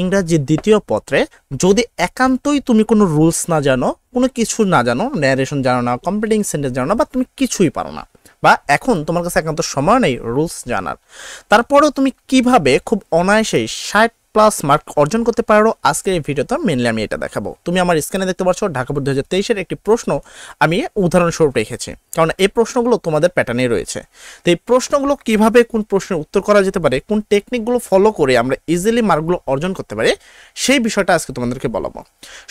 ইংরাজি দ্বিতীয় পত্রে যদি একান্তই তুমি কোনো রুলস না জানো, কোনো কিছু না জানো, ন্যারেশন জানো না, কম্পিটিং সেন্টেন্স জানো না, বা তুমি কিছুই পারো না, বা এখন তোমার কাছে একান্ত সময় নেই রুলস জানার, তারপরেও তুমি কিভাবে খুব অনায়াসেই 60+ মার্ক অর্জন করতে পারো, আজকের এই ভিডিওতে মেনলি আমি এটা দেখাবো। তুমি আমার স্ক্রিনে দেখতে পাচ্ছ ঢাকা বোর্ড 2023-এর একটি প্রশ্ন আমি উদাহরণস্বরূপ রেখেছি, কারণ এই প্রশ্নগুলো তোমাদের প্যাটার্নে রয়েছে। তো এই প্রশ্নগুলো কিভাবে কোন প্রশ্নের উত্তর করা যেতে পারে, কোন টেকনিকগুলো ফলো করে আমরা ইজিলি মার্কগুলো অর্জন করতে পারি, সেই বিষয়টা আজকে তোমাদেরকে বলাবো।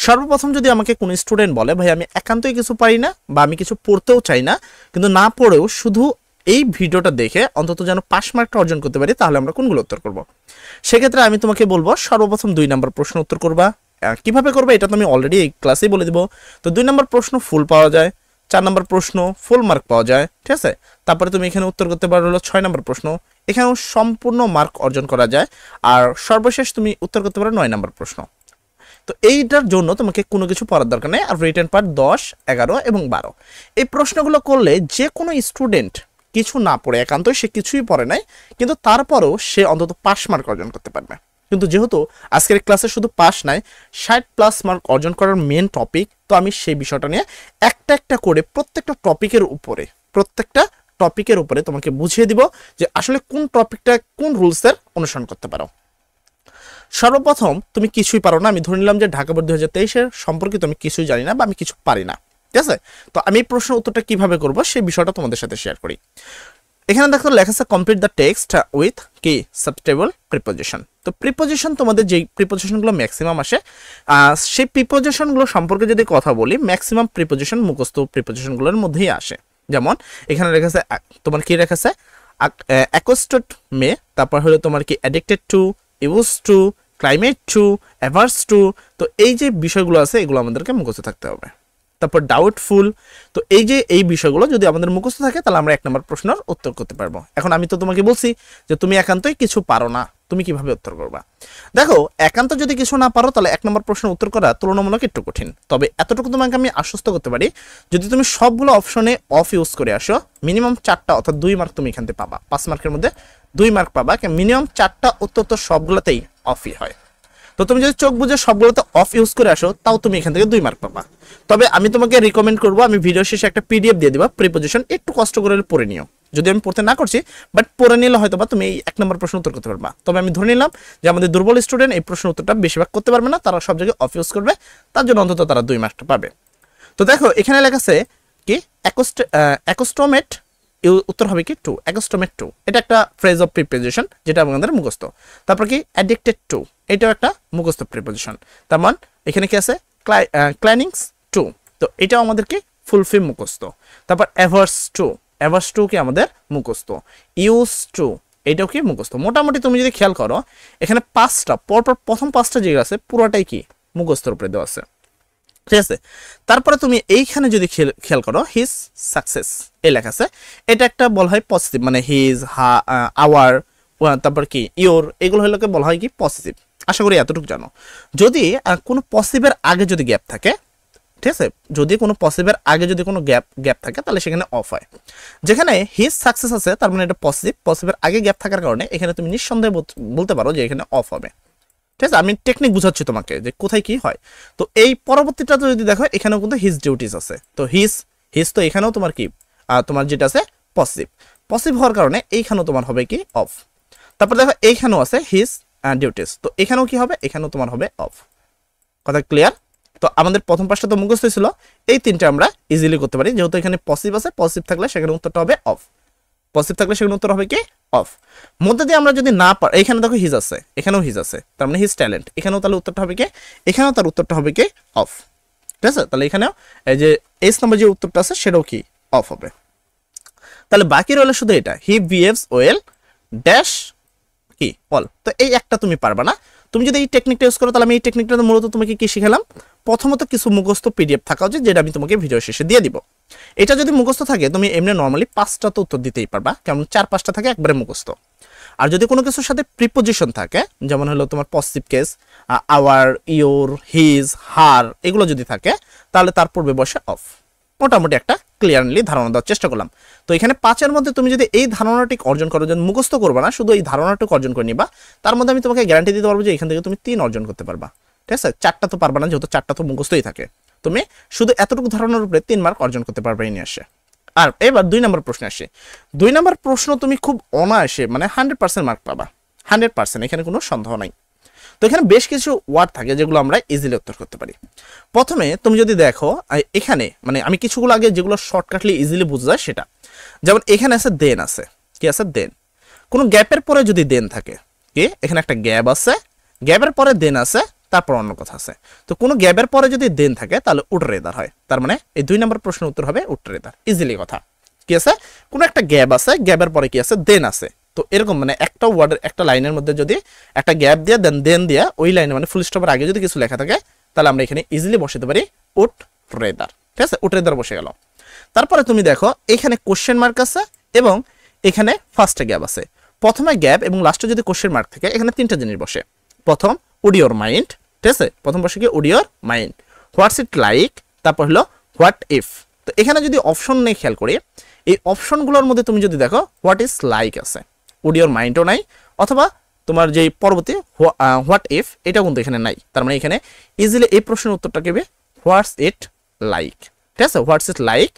সর্বপ্রথম যদি আমাকে কোনো স্টুডেন্ট বলে ভাই আমি একান্তই কিছু পারি না, বা আমি কিছু পড়তেও চাই না, কিন্তু না পড়েও শুধু এই ভিডিওটা দেখে অন্তত যেন 5 মার্কটা অর্জন করতে পারি, তাহলে আমরা কোনগুলো উত্তর করব? সেক্ষেত্রে আমি তোমাকে বলবো সর্বপ্রথম 2 নম্বর প্রশ্ন উত্তর করবা। কিভাবে করবে এটা তো আমি অলরেডি এই ক্লাসেই বলে দিব। তো 2 নম্বর প্রশ্ন ফুল পাওয়া যায়, 4 নম্বর প্রশ্ন ফুল মার্ক পাওয়া যায়, ঠিক আছে। তারপরে তুমি এখানে উত্তর করতে পারো হলো 6 নম্বর প্রশ্ন, এখানেও সম্পূর্ণ মার্ক অর্জন করা যায়। আর সর্বশেষ তুমি উত্তর করতে পারো 9 নম্বর প্রশ্ন। তো এইটার জন্য তোমাকে কোনো কিছু পড়ার দরকার নেই। আর রিটেন পার্ট 10, 11 এবং 12 এই প্রশ্নগুলো করলে যে কোনো স্টুডেন্ট কিছু না পড়ে, একান্তই সে কিছুই পড়ে নাই, কিন্তু তারপরেও সে অন্তত 5 মার্ক অর্জন করতে পারবে। কিন্তু যেহেতু আজকের ক্লাসে শুধু পাস নাই, 60+ মার্ক অর্জন করার মেন টপিক, তো আমি সেই বিষয়টা নিয়ে একটা একটা করে প্রত্যেকটা টপিকের উপরে তোমাকে বুঝিয়ে দিব যে আসলে কোন টপিকটা কোন রুলসের অনুসরণ করতে পারো। সর্বপ্রথম তুমি কিছুই পারো না, আমি ধরে নিলাম যে ঢাকা বোর্ড 2023-এর সম্পর্কিত আমি কিছুই জানি না বা আমি কিছু পারি না, ঠিক আছে। তো আমি এই প্রশ্নের উত্তরটা কিভাবে করব সেই বিষয়টা তোমাদের সাথে শেয়ার করি। এখানে দেখো লেখা আছে কমপ্লিট দ্য টেক্সট উইথ কি সাবস্টেবল প্রিপোজিশন। তো প্রিপোজিশন তোমাদের যেই প্রিপোজিশনগুলো ম্যাক্সিমাম আসে, সেই প্রিপোজিশনগুলো সম্পর্কে যদি কথা বলি, ম্যাক্সিমাম প্রিপোজিশন মুখস্থ প্রিপোজিশনগুলোর মধ্যেই আসে। যেমন এখানে লেখা আছে তোমার কি লেখা আছে অ্যাকোস্টেড মে, তারপর হলো তোমার কি addicted to, use to, climate to, averse to. তো এই যে বিষয়গুলো আছে এগুলো আমাদেরকে মুখস্থ থাকতে হবে। তারপর ডাউটফুল। তো এই যে এই বিষয়গুলো যদি আমাদের মুখস্থ থাকে তাহলে আমরা 1 নম্বর প্রশ্নের উত্তর করতে পারবো। এখন আমি তো তোমাকে বলছি যে তুমি একান্তই কিছু পারো না, তুমি কিভাবে উত্তর করবা? দেখো, একান্ত যদি কিছু না পারো তাহলে 1 নম্বর প্রশ্নের উত্তর করা তুলনামূলক একটু কঠিন। তবে এতটুকু তোমাকে আমি আশ্বস্ত করতে পারি, যদি তুমি সবগুলো অপশনে অফ ইউজ করে আসো, মিনিমাম 4টা অর্থাৎ 2 মার্ক তুমি এখান থেকে পাবা। 5 মার্কের মধ্যে 2 মার্ক পাবা, মিনিমাম 4টা উত্তর তো সবগুলোতেই অফই হয়। তো তুমি যদি চোখ বুঝে সবগুলোতে অফ ইউজ করে আসো, তাও তুমি এখান থেকে 2 মার্ক পাবা। তবে আমি তোমাকে রিকমেন্ড করবো, আমি ভিডিও শেষে একটা পিডিএফ দিয়ে দিবা প্রিপোজিশন, একটু কষ্ট করে পড়ে নিও। যদি আমি পড়তে না করছি, বাট পড়ে নিলে হয়তো বা তুমি এই 1 নম্বর প্রশ্ন উত্তর করতে পারবা। তবে আমি ধরে নিলাম যে আমাদের দুর্বল স্টুডেন্ট এই প্রশ্ন উত্তরটা বেশিরভাগ করতে পারবে না, তারা সব জায়গায় অফ ইউজ করবে, তার জন্য অন্তত তারা 2 মার্কটা পাবে। তো দেখো এখানে লেখা আছে কি অ্যাকোস্টোমেট, উত্তর হবে কি টু, অ্যাকোস্টোমেট টু। এটা একটা ফ্রেজ অফ প্রিপোজিশন যেটা আমাদের মুখস্থ। তারপর কি অ্যাডিক্টেড টু, এটাও একটা মুখস্থ প্রিপোজিশন। তার মানে এখানে কি আছে ক্লাইনিংস টু, তো এটাও আমাদের কি ফুলফিল মুখস্থ। তারপর অ্যাভার্স টু কি আমাদের মুখস্থ। ইউজ টু, এটাও কি মুখস্থ। মোটামুটি তুমি যদি খেয়াল করো এখানে 5টা পরপর প্রথম 5টা যেগুলো আছে পুরোটাই কি মুখস্থর উপরে দেওয়া আছে, ঠিক আছে। তারপরে তুমি এইখানে যদি খেয়াল করো হিজ সাকসেস এই লেখা আছে, এটা একটা বলা হয় পজিটিভ, মানে হিজ, আওয়ার, তারপর কি ইওর, এগুলো হলো বলা হয় কি পজিটিভ। আশা করি এতটুকু জানো। যদি কোনো পজিটিভের আগে যদি গ্যাপ থাকে, ঠিক আছে, যদি কোনো পজিটিভের আগে যদি কোনো গ্যাপ থাকে তাহলে সেখানে অফ হয়। যেখানে হিজ সাকসেস আছে তার মানে এটা পজিটিভের আগে গ্যাপ থাকার কারণে এখানে তুমি নিঃসন্দেহে বলতে পারো যে এখানে অফ হবে, ঠিক আছে। আমি টেকনিক বুঝাচ্ছি তোমাকে যে কোথায় কি হয়। তো এই পরবর্তীটা যদি দেখো এখানেও কিন্তু হিজ ডিউটিস আছে। তো হিজ তো এখানেও তোমার কি তোমার যেটা আছে পজিটিভ হওয়ার কারণে এইখানেও তোমার হবে কি অফ। তারপর দেখো এইখানেও আছে হিজ ডিউটিস, তো এখানেও কি হবে, এখানেও তোমার হবে অফ। কথা ক্লিয়ার? তো আমাদের প্রথম পাঁচটা তো মুখস্থ ছিল, এই 3টে আমরা ইজিলি করতে পারি, যেহেতু এখানে পজিটিভ আছে, পজিটিভ থাকলে সেখানে উত্তরটা হবে অফ, পজিটিভ থাকলে সেখানে উত্তর হবে কি অফ। মধ্যে দিয়ে আমরা যদি না পারি, এখানে দেখো হিজ আছে, এখানেও হিজ আছে, তার মানে হিজ ট্যালেন্ট, এখানেও তাহলে উত্তরটা হবে কি, এখানেও তার উত্তরটা হবে কি অফ, ঠিক আছে। তাহলে এখানেও এই যে এস নাম্বার যে উত্তরটা আছে সেটাও কি অফ হবে। তাহলে বাকি রইল শুধু এটা, হি বিহেভস ওয়েল ড্যাশ কি অল। তো এই একটা তুমি পারবা না। তুমি যদি এই টেকনিকটা ইউজ করো তাহলে আমি এই টেকনিকটা মূলত তোমাকে কি শিখালাম, প্রথমত কিছু মুখস্থ পিডিএফ থাকা উচিত, যেটা আমি তোমাকে ভিডিও শেষে দিয়ে দিব। এটা যদি মুখস্থ থাকে তুমি এমনি নর্মালি 5টা তো উত্তর দিতেই পারবা, কেমন 4-5টা থাকে একবারে মুখস্থ। আর যদি কোনো কিছুর সাথে প্রিপোজিশন থাকে, যেমন হলো তোমার positive case, our, your, his, her, এগুলো যদি থাকে তাহলে তার পূর্বে বসে অফ। মোটামুটি একটা ক্লিয়ারলি ধারণা দেওয়ার চেষ্টা করলাম। তো এখানে 5-এর মধ্যে তুমি যদি এই ধারণাটি অর্জন করার জন্য মুখস্থ করবে না, শুধু এই ধারণাটুকু অর্জন করে নিবা, তার মধ্যে আমি তোমাকে গ্যারান্টি দিতে পারবো যে এখান থেকে তুমি 3 অর্জন করতে পারবা। ঠিক আছে, 4টা তো পারবা না, যেহেতু 4টা তো মুখস্থই থাকে। তুমি শুধু এতটুকু ধারণার উপরে 3 মার্ক অর্জন করতে পারবে এই নিয়ে আসে। আর এবার 2 নম্বর প্রশ্ন আসে। 2 নম্বর প্রশ্ন তুমি খুব অনায়াসে মানে 100% মার্ক পাবা, 100%, এখানে কোনো সন্দেহ নাই। তো এখানে বেশ কিছু ওয়ার্ড থাকে যেগুলো আমরা ইজিলি উত্তর করতে পারি। প্রথমে তুমি যদি দেখো এখানে মানে আমি কিছুগুলো আগে যেগুলো শর্টকাটলি ইজিলি বোঝা যায় সেটা, যেমন এখানে আছে দেন আছে, কি আছে দেন, কোনো গ্যাপের পরে যদি দেন থাকে, কি এখানে একটা গ্যাপ আছে, গ্যাপের পরে দেন আছে, তারপর অন্য কথা আছে। তো কোনো গ্যাপের পরে যদি দেন থাকে তাহলে উড রেদার হয়, তার মানে এই 2 নম্বর প্রশ্নের উত্তর হবে উড রেদার। ইজিলি কথা, কি আছে, কোনো একটা গ্যাপ আছে, গ্যাপের পরে কি আছে, দেন আছে। তো এরকম মানে একটা ওয়ার্ডের একটা লাইনের মধ্যে যদি একটা গ্যাপ দিয়ে দেন দিয়া ওই লাইনে মানে ফুল স্টপের আগে যদি কিছু লেখা থাকে তাহলে আমরা এখানে ইজিলি বসাতে পারি উড রেদার। ঠিক আছে, উড রেদার বসে গেল। তারপরে তুমি দেখো এখানে কোশ্চেন মার্ক আছে এবং এখানে ফার্স্টে গ্যাপ আছে। প্রথমে গ্যাপ এবং লাস্টে যদি কোশ্চেন মার্ক থাকে, এখানে 3টা জিনিস বসে। প্রথম উড ইওর মাইন্ড, ঠিক আছে, প্রথম বসে কি would your mind, what's it like, তারপর হলো হোয়াট ইফ। তো এখানে যদি অপশন নেই খেয়াল করি, এই অপশনগুলোর মধ্যে তুমি যদি দেখো হোয়াট ইজ লাইক আছে, উড ইওর মাইন্ডও নাই, অথবা তোমার যেই পরবর্তী হোয়াট ইফ এটাও কিন্তু এখানে নাই। তার মানে এখানে ইজিলি এই প্রশ্নের উত্তরটা কেবে হোয়াটস ইট লাইক। ঠিক আছে, হোয়াটস ইট লাইক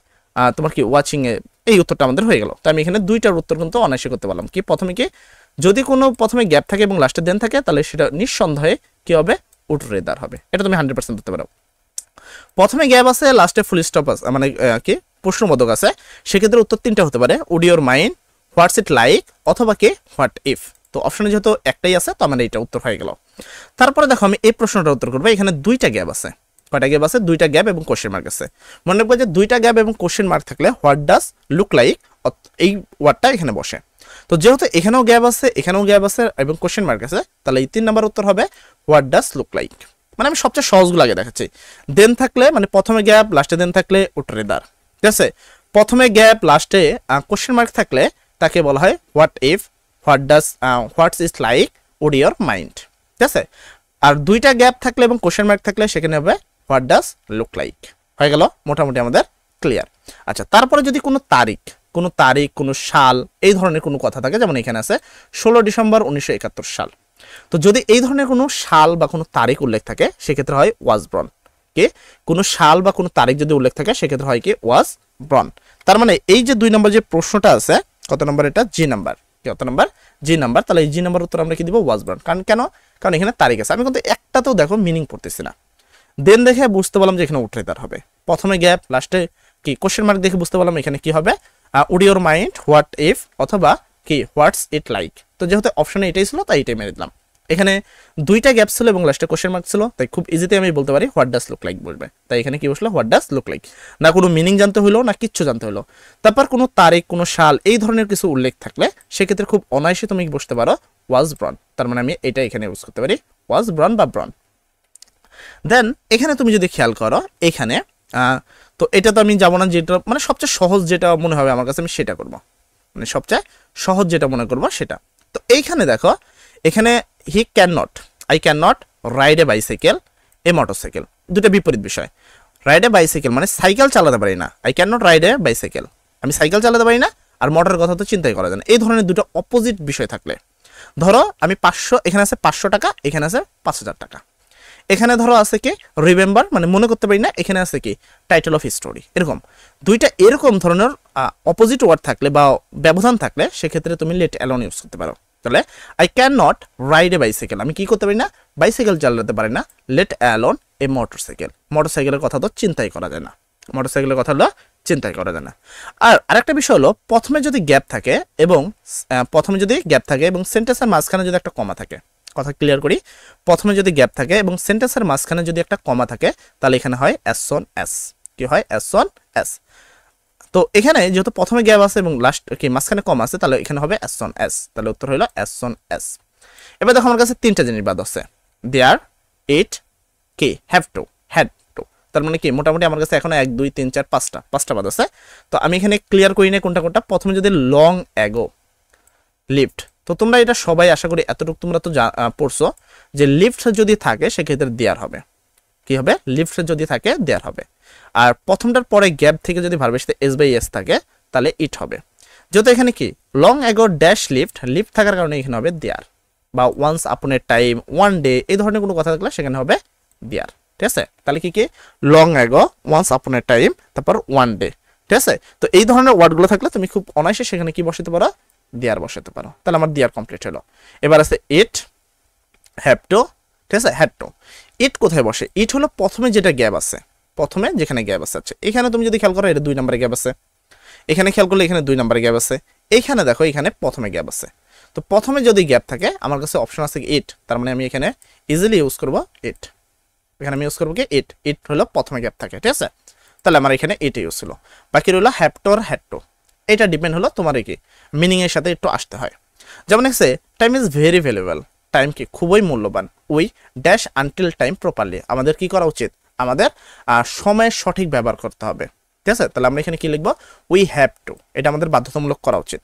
তোমার কি ওয়াচিং এ, এই উত্তরটা আমাদের হয়ে গেল। তো আমি এখানে 2টার উত্তর কিন্তু অনায়াসে করতে পারলাম। কি প্রথমে কি যদি কোনো প্রথমে গ্যাপ থাকে এবং লাস্টে দেন থাকে তাহলে সেটা নিঃসন্দেহে কি হবে, উড রেদার হবে। এটা তুমি 100% ধরতে পারো। প্রথমে গ্যাপ আছে, লাস্টে ফুল স্টপ আছে, মানে কি প্রশ্নবোধক আছে, সেক্ষেত্রে উত্তর 3টা হতে পারে, would your mind, what's it like, অথবা কি হোয়াট ইফ। তো অপশনে যেহেতু একটাই আছে তো আমার এইটা উত্তর হয়ে গেল। তারপরে দেখো আমি এই প্রশ্নটার উত্তর করবো। এখানে 2টা গ্যাপ আছে, কয়টা গ্যাপ আছে, 2টা গ্যাপ এবং কোশ্চেন মার্ক আছে। মনে রাখবো যে 2টা গ্যাপ এবং কোশ্চেন মার্ক থাকলে হোয়াট ডাজ লুক লাইক এই ওয়ার্ডটা এখানে বসে। তো যেহেতু এখানেও গ্যাপ আছে, এখানেও গ্যাপ আছে এবং কোশ্চেন মার্ক আছে, তাহলে এই 3 নম্বর উত্তর হবে হোয়াট ডাজ লুক লাইক। মানে আমি সবচেয়ে সহজগুলো আগে দেখাচ্ছি। দেন থাকলে মানে প্রথমে গ্যাপ লাস্টে দেন থাকলে উড রেদার। ঠিক আছে, প্রথমে গ্যাপ লাস্টে কোশ্চেন মার্ক থাকলে তাকে বলা হয় what if, what's is like, would your mind. ঠিক আছে, আর 2টা গ্যাপ থাকলে এবং কোশ্চেন মার্ক থাকলে সেখানে হবে হোয়াট ডাজ লুক লাইক। হয়ে গেল মোটামুটি আমাদের ক্লিয়ার। আচ্ছা, তারপরে যদি কোনো তারিখ, কোনো সাল এই ধরনের কোনো কথা থাকে, যেমন এখানে আছে 16 ডিসেম্বর 1971 সাল। তো যদি এই ধরনের কোনো সাল বা কোনো তারিখ উল্লেখ থাকে সেক্ষেত্রে হয় ওয়াজ ব্রন। কি কোনো সাল বা কোনো তারিখ যদি উল্লেখ থাকে সেক্ষেত্রে হয় কি ওয়াজ ব্রন। তার মানে এই যে 2 নম্বর যে প্রশ্নটা আছে, কত নম্বর এটা, জি নাম্বার, কত নম্বর, জি নাম্বার। তাহলে এই জি নাম্বার উত্তর আমরা কি দিব, ওয়াজ ব্রন। কারণ এখানে তারিখ আছে। আমি কিন্তু একটাতেও দেখো মিনিং পড়তেছি না। দেন দেখে বুঝতে পারলাম যে এখানে উড রেদার হবে। প্রথমে গ্যাপ লাস্টে কি কোশ্চেন মার্ক দেখে বুঝতে পারলাম এখানে কি হবে, would your mind, what if, অথবা কি হোয়াটস ইট লাইক। তো যেহেতু অপশনে এটাই ছিল তাই এটাই মেরে দিলাম। এখানে 2টা গ্যাপ ছিল এবং লাস্টে কোশ্চেন মার্ক ছিল, তাই খুব ইজিতে আমি বলতে পারি হোয়াট ডাজ লুক লাইক বলবে। তাই এখানে কি বসলো, হোয়াট ডাজ লুক লাইক। না কোনো মিনিং জানতে হলো না কিচ্ছু জানতে হলো। তারপর কোনো তারিখ, কোনো সাল এই ধরনের কিছু উল্লেখ থাকলে সেক্ষেত্রে খুব অনায়াসে তুমি বসতে পারো ওয়াজ ব্রন। তার মানে আমি এটা এখানে ইউজ করতে পারি ওয়াজ ব্রন বা ব্রন। দেন এখানে তুমি যদি খেয়াল করো এখানে তো এটা তো আমি যাবো না, যেটা মানে সবচেয়ে সহজ যেটা মনে হবে আমার কাছে আমি সেটা করব, মানে সবচেয়ে সহজ যেটা মনে করবো সেটা। তো এইখানে দেখো এখানে I can not write A bicycle A motorcycle, দুটো বিপরীত বিষয়। রাইড এ বাইসাইকেল মানে সাইকেল চালাতে পারি না, I can not write A bicycle, আমি সাইকেল চালাতে পারি না, আর মোটরের কথা তো চিন্তাই করা যায় না। এই ধরনের দুটো অপোজিট বিষয় থাকলে, ধরো আমি 500, এখানে আছে 500 টাকা, এখানে আছে 5000 টাকা। এখানে ধরো আছে কি রিমেম্বার মানে মনে করতে পারি না, এখানে আছে কি টাইটেল অফ স্টোরি। এরকম দুইটা এরকম ধরনের অপোজিট ওয়ার্ড থাকলে বা ব্যবধান থাকলে সেক্ষেত্রে তুমি লেট অ্যালোন ইউজ করতে পারো। তাহলে I can not write A bicycle, আমি কি করতে পারি না, বাইসাইকেল চালাতে পারি না। লেট অ্যালোন এ মোটরসাইকেল, মোটরসাইকেলের কথা তো চিন্তাই করা যায় না, মোটরসাইকেলের কথা হলো চিন্তাই করা যায় না। আর আরেকটা বিষয় হলো প্রথমে যদি গ্যাপ থাকে এবং সেন্টেন্সের মাঝখানে যদি একটা কমা থাকে, কথা ক্লিয়ার করি, প্রথমে যদি গ্যাপ থাকে এবং সেন্টেন্সের মাঝখানে যদি একটা কমা থাকে তাহলে এখানে হয় অ্যাজ সুন অ্যাজ, কি হয় অ্যাজ সুন অ্যাজ। তো এখানে যেহেতু প্রথমে গ্যাপ আছে এবং লাস্ট কি মাঝখানে কম আছে তাহলে এখানে হবে অ্যাজ সুন অ্যাজ, তাহলে উত্তর হলো অ্যাজ সুন অ্যাজ। এবার দেখো আমার কাছে 3টা জিনিস বাদ আছে, দেয়ার, ইট, কি হ্যাভ টু, হ্যাড টু। তার মানে কি মোটামুটি আমার কাছে এখন 1 2 3 4 5টা বাদ আছে। তো আমি এখানে ক্লিয়ার করি না কোনটা কোনটা। প্রথমে যদি লং অ্যাগো লিফট, তো তোমরা এটা সবাই আশা করি এতটুকু তোমরা তো পড়ছো যে লিফট যদি থাকে সেক্ষেত্রে দেয়ার হবে, কি হবে লিফট যদি থাকে দেয়ার হবে। আর প্রথমটার পরে গ্যাপ থেকে যদি ভার্বের সাথে এস বাই এস থাকে তাহলে ইট হবে। যেহেতু এখানে কি লং অ্যাগো ড্যাশ লিফট থাকার কারণে এখানে হবে দেয়ার, বা once upon a time, one day এই ধরনের কোনো কথা থাকলে সেখানে হবে দেয়ার। ঠিক আছে, তাহলে কি long ago, once upon a time, তারপর ওয়ান ডে। ঠিক আছে, তো এই ধরনের ওয়ার্ডগুলো থাকলে তুমি খুব অনায়াসে সেখানে কি বসাতে পারো, দেয়ার বসাতে পারো। তাহলে আমার দেয়ার কমপ্লিট হলো। এবার আছে ইট, হ্যাভ টু। ঠিক আছে, হ্যাড টু। ইট কোথায় বসে? ইট হলো প্রথমে যেটা গ্যাপ আছে, প্রথমে যেখানে গ্যাপ আছে। আচ্ছা, এখানে তুমি যদি খেয়াল করো এটা 2 নম্বরে গ্যাপ আছে, এখানে খেয়াল করলে এখানে 2 নম্বরে গ্যাপ আছে, এইখানে দেখো এখানে প্রথমে গ্যাপ আছে। তো প্রথমে যদি গ্যাপ থাকে আমার কাছে অপশন আছে ইট, তার মানে আমি এখানে ইজিলি ইউজ করবো ইট। এখানে আমি ইউজ করবো কি ইট। ইট হলো প্রথমে গ্যাপ থাকে। ঠিক আছে, তাহলে আমার এখানে ইট ইউজ হলো। বাকি রইলো হ্যাভ টু আর হ্যাড টু। এটা ডিপেন্ড হলো তোমার কি মিনিং এর সাথে একটু আসতে হয়। যেমন এসে time is very valuable, time কি খুবই মূল্যবান। We dash until time properly, আমাদের কি করা উচিত, আমাদের সময়ের সঠিক ব্যবহার করতে হবে। ঠিক আছে, তাহলে আমরা এখানে কি লিখবো, উই হ্যাভ টু, এটা আমাদের বাধ্যতামূলক করা উচিত।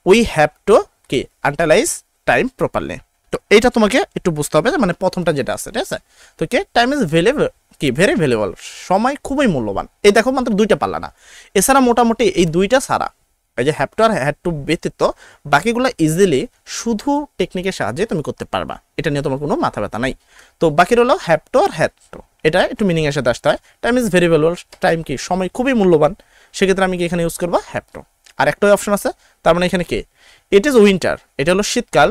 উই হ্যাভ টু কি আনটিলাইজ টাইম প্রপারলি। তো এইটা তোমাকে একটু বুঝতে হবে, মানে প্রথমটা যেটা আছে। ঠিক আছে, তো কি টাইম ইজ ভ্যালুয়েবল, কি ভেরি ভ্যালুয়েবল, সময় খুবই মূল্যবান। এই দেখো মাত্র 2টা পারলা না, এছাড়া মোটামুটি এই 2টা ছাড়া, এই যে হ্যাভ টু আর হ্যাড টু ব্যতীত বাকিগুলো ইজিলি শুধু টেকনিকের সাহায্যে তুমি করতে পারবা, এটা নিয়ে তোমার কোনো মাথা ব্যথা নাই। তো বাকি হলো হ্যাভ টু আর হ্যাড টু, এটা একটু মিনিং এর সাথে আসতে হয়। Time is very valuable, time কি সময় খুবই মূল্যবান, সেক্ষেত্রে আমি কি এখানে ইউজ করবো হ্যাভ টু। আর একটাই অপশন আছে, তার মানে এখানে কি ইট ইজ উইন্টার, এটা হলো শীতকাল,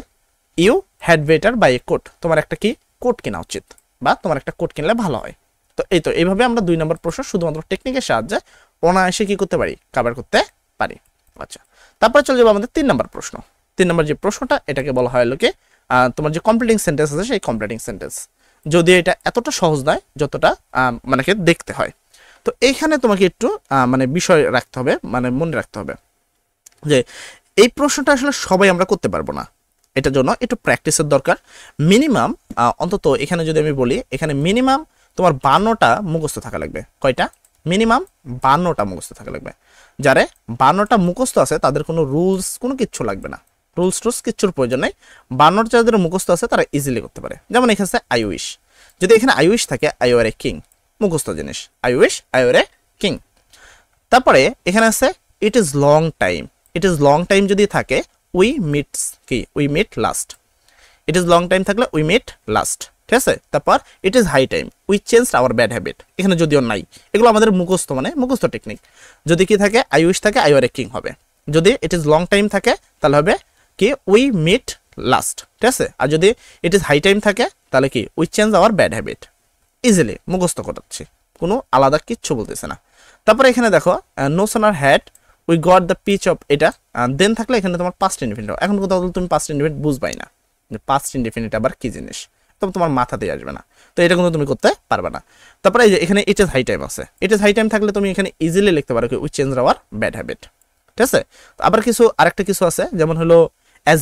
you had better buy a coat, তোমার একটা কি কোট কেনা উচিত, বা তোমার একটা কোট কিনলে ভালো হয়। তো এইভাবে আমরা 2 নম্বর প্রশ্ন শুধুমাত্র টেকনিকের সাহায্যে অনায়াসে কি করতে পারি, কভার করতে পারি। আচ্ছা, তারপরে চলে যাবো আমাদের 3 নম্বর প্রশ্ন। 3 নম্বর যে প্রশ্নটা, এটাকে বলা হয় লোকে তোমার যে কমপ্লিটিং সেন্টেন্স আছে সেই কমপ্লিটিং সেন্টেন্স, যদি এটা এতটা সহজ নয় যতটা মানে দেখতে হয়। তো এইখানে তোমাকে একটু মানে বিষয় রাখতে হবে, মানে মনে রাখতে হবে যে এই প্রশ্নটা আসলে সবাই আমরা করতে পারবো না, এটার জন্য একটু প্র্যাকটিসের দরকার। মিনিমাম অন্তত এখানে যদি আমি বলি, এখানে মিনিমাম তোমার 52টা মুখস্থ থাকা লাগবে। কয়টা? মিনিমাম 52টা মুখস্থ থাকা লাগবে। যারে 52টা মুখস্থ আছে তাদের কোনো রুলস কোনো কিচ্ছু লাগবে না, রুলস কিচ্ছুর প্রয়োজন নেই। 52টা যাদের মুখস্থ আছে তারা ইজিলি করতে পারে। যেমন এখানে আছে আই উইশ, যদি এখানে আই উইশ থাকে, আই ওয়ার এ কিং, মুখস্থ জিনিস, I wish I were a king. তারপরে এখানে আছে it is long time, it is long time যদি থাকে, উই মিটস কি we meet last, it is long time থাকলে উই মিট লাস্ট। ঠিক আছে, তারপর it is high time, we change our bad habit, এখানে যদিও নাই, এগুলো আমাদের মুখস্থ, মানে মুখস্থ টেকনিক। যদি কি থাকে আই উইশ থাকে, আই ওয়ার এ কিং হবে। যদি ইট ইজ লং টাইম থাকে তাহলে হবে কি উই মিট লাস্ট। ঠিক আছে, আর যদি ইট ইজ হাই টাইম থাকে তাহলে কি we change our bad habit. Easily মুখস্থ করাচ্ছি, কোনো আলাদা কিচ্ছু বলতেছে না। তারপরে এখানে দেখো no sooner had we got the pitch of, এটা দেন থাকলে এখানে তোমার পাস্ট ইনডিফিনিট। এখন কোথাও তুমি পাস্ট ইনডিফিনিট বুঝবাই না, যে পাস্ট ইনডিফিনিট আবার কি জিনিস, তবে তোমার মাথাতেই আসবে না, তো এটা কিন্তু তুমি করতে পারবে না। তারপরে এই যে এখানে ইট ইজ হাই টাইম আছে, ইট ইজ হাই টাইম থাকলে তুমি এখানে ইজিলি লিখতে পারো কি we change our bad habit. ঠিক আছে, আবার কিছু আরেকটা কিছু আছে, যেমন হলো অ্যাজ